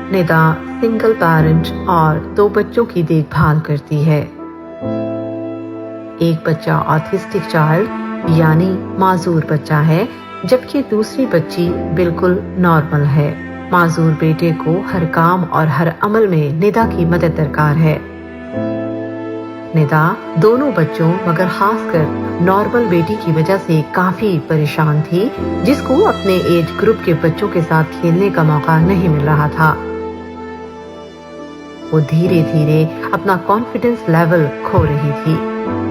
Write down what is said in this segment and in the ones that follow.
Nida single parent और 2 बच्चों की देखभाल करती है। एक बच्चा ऑटिस्टिक चाइल्ड यानी माजूर बच्चा है, जबकि दूसरी बच्ची बिल्कुल नॉर्मल है। माजूर बेटे को हर काम और हर अमल में निदा की मदद दरकार है। निदा दोनों बच्चों मगर खासकर नॉर्मल बेटी की वजह से काफी परेशान थी, जिसको अपने एज ग्रुप के बच्चों के साथ खेलने का मौका नहीं मिल रहा था। वो धीरे धीरे अपना कॉन्फिडेंस लेवल खो रही थी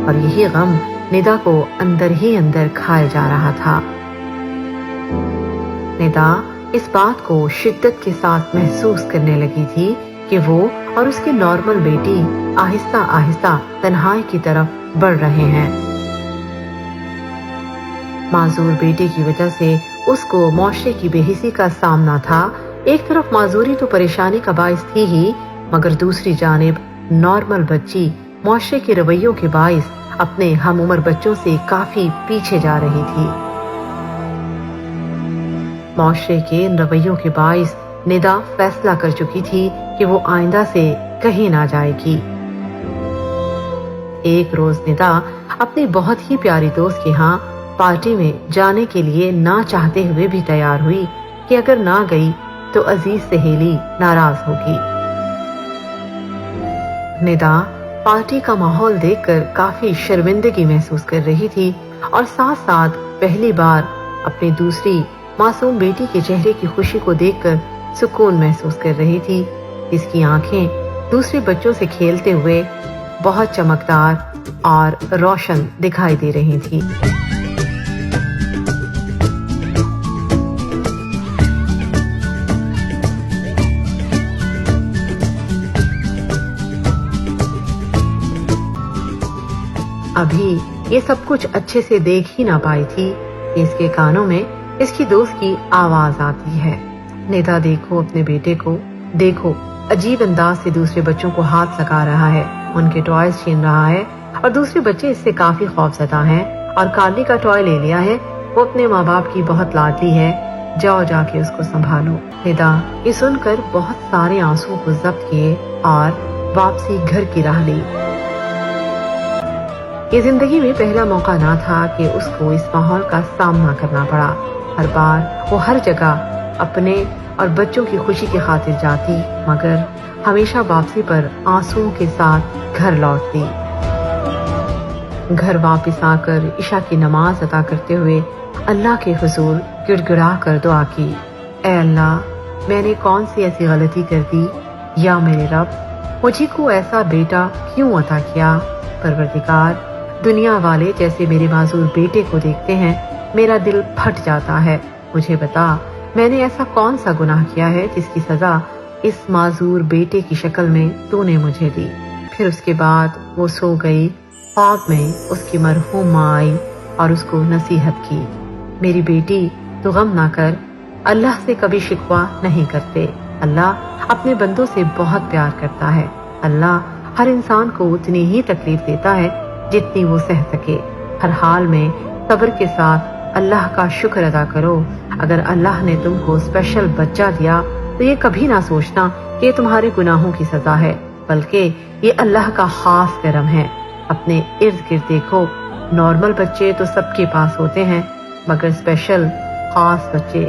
और यही गम निदा को अंदर ही अंदर खाए जा रहा था। निदा इस बात को शिद्दत के साथ महसूस करने लगी थी कि वो और उसकी नॉर्मल बेटी आहिस्ता आहिस्ता तन्हाई की तरफ बढ़ रहे हैं। माजूर बेटे की वजह से उसको माशरे की बेहिसी का सामना था। एक तरफ माजूरी तो परेशानी का बाइस थी ही, मगर दूसरी जानिब नॉर्मल बच्ची माशरे के रवैयों के बाइस अपने हम उम्र बच्चों से काफी पीछे जा रही थी। माशरे के इन रवैयों के बाइस निदा फैसला कर चुकी थी कि वो आइंदा से कहीं ना जाएगी। एक रोज निदा अपनी बहुत ही प्यारी दोस्त के यहाँ पार्टी में जाने के लिए ना चाहते हुए भी तैयार हुई कि अगर ना गई तो अजीज सहेली नाराज होगी। निदा पार्टी का माहौल देखकर काफी शर्मिंदगी महसूस कर रही थी और साथ साथ पहली बार अपनी दूसरी मासूम बेटी के चेहरे की खुशी को देखकर सुकून महसूस कर रही थी। इसकी आंखें दूसरे बच्चों से खेलते हुए बहुत चमकदार और रोशन दिखाई दे रही थी। अभी ये सब कुछ अच्छे से देख ही ना पाई थी कि इसके कानों में इसकी दोस्त की आवाज आती है, निदा देखो अपने बेटे को, देखो अजीब अंदाज से दूसरे बच्चों को हाथ लगा रहा है, उनके टॉयज छीन रहा है और दूसरे बच्चे इससे काफी खौफजदा हैं और कार्ली का टॉय ले लिया है। वो अपने माँ बाप की बहुत लाडली है, जाओ जाके उसको संभालो। निदा ये सुनकर बहुत सारे आंसुओं को जब्त किए और वापसी घर की राह ली। ये जिंदगी में पहला मौका ना था कि उसको इस माहौल का सामना करना पड़ा। हर बार वो हर जगह अपने और बच्चों की खुशी की खातिर जाती, मगर हमेशा वापसी पर आंसुओं के साथ घर लौटती। घर वापस आकर इशा की नमाज अदा करते हुए अल्लाह के हुजूर गिड़गिड़ा कर दुआ की, ऐ अल्लाह मैंने कौन सी ऐसी गलती कर दी, या मेरे रब मुझे को ऐसा बेटा क्यों अता किया। परवरदिगार दुनिया वाले जैसे मेरे माजूर बेटे को देखते हैं मेरा दिल फट जाता है। मुझे बता मैंने ऐसा कौन सा गुनाह किया है जिसकी सजा इस माजूर बेटे की शक्ल में तूने मुझे दी। फिर उसके बाद वो सो गई। ख्वाब में उसकी मरहूम माँ आई और उसको नसीहत की, मेरी बेटी तू गम ना कर, अल्लाह से कभी शिकवा नहीं करते। अल्लाह अपने बंदों से बहुत प्यार करता है। अल्लाह हर इंसान को उतनी ही तकलीफ देता है जितनी वो सह सके। हर हाल में सब्र के साथ अल्लाह का शुक्र अदा करो। अगर अल्लाह ने तुमको स्पेशल बच्चा दिया तो ये कभी ना सोचना कि ये तुम्हारे गुनाहों की सजा है, बल्कि ये अल्लाह का खास करम है। अपने इर्द गिर्द देखो, नॉर्मल बच्चे तो सबके पास होते हैं, मगर स्पेशल खास बच्चे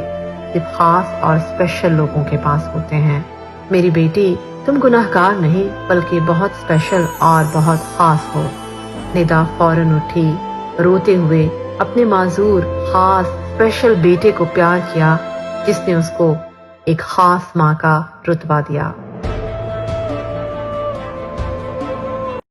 सिर्फ खास और स्पेशल लोगों के पास होते हैं। मेरी बेटी तुम गुनाहगार नहीं बल्कि बहुत स्पेशल और बहुत खास हो। निदा फौरन उठी, रोते हुए अपने माजूर खास स्पेशल बेटे को प्यार किया जिसने उसको एक खास माँ का रुतबा दिया।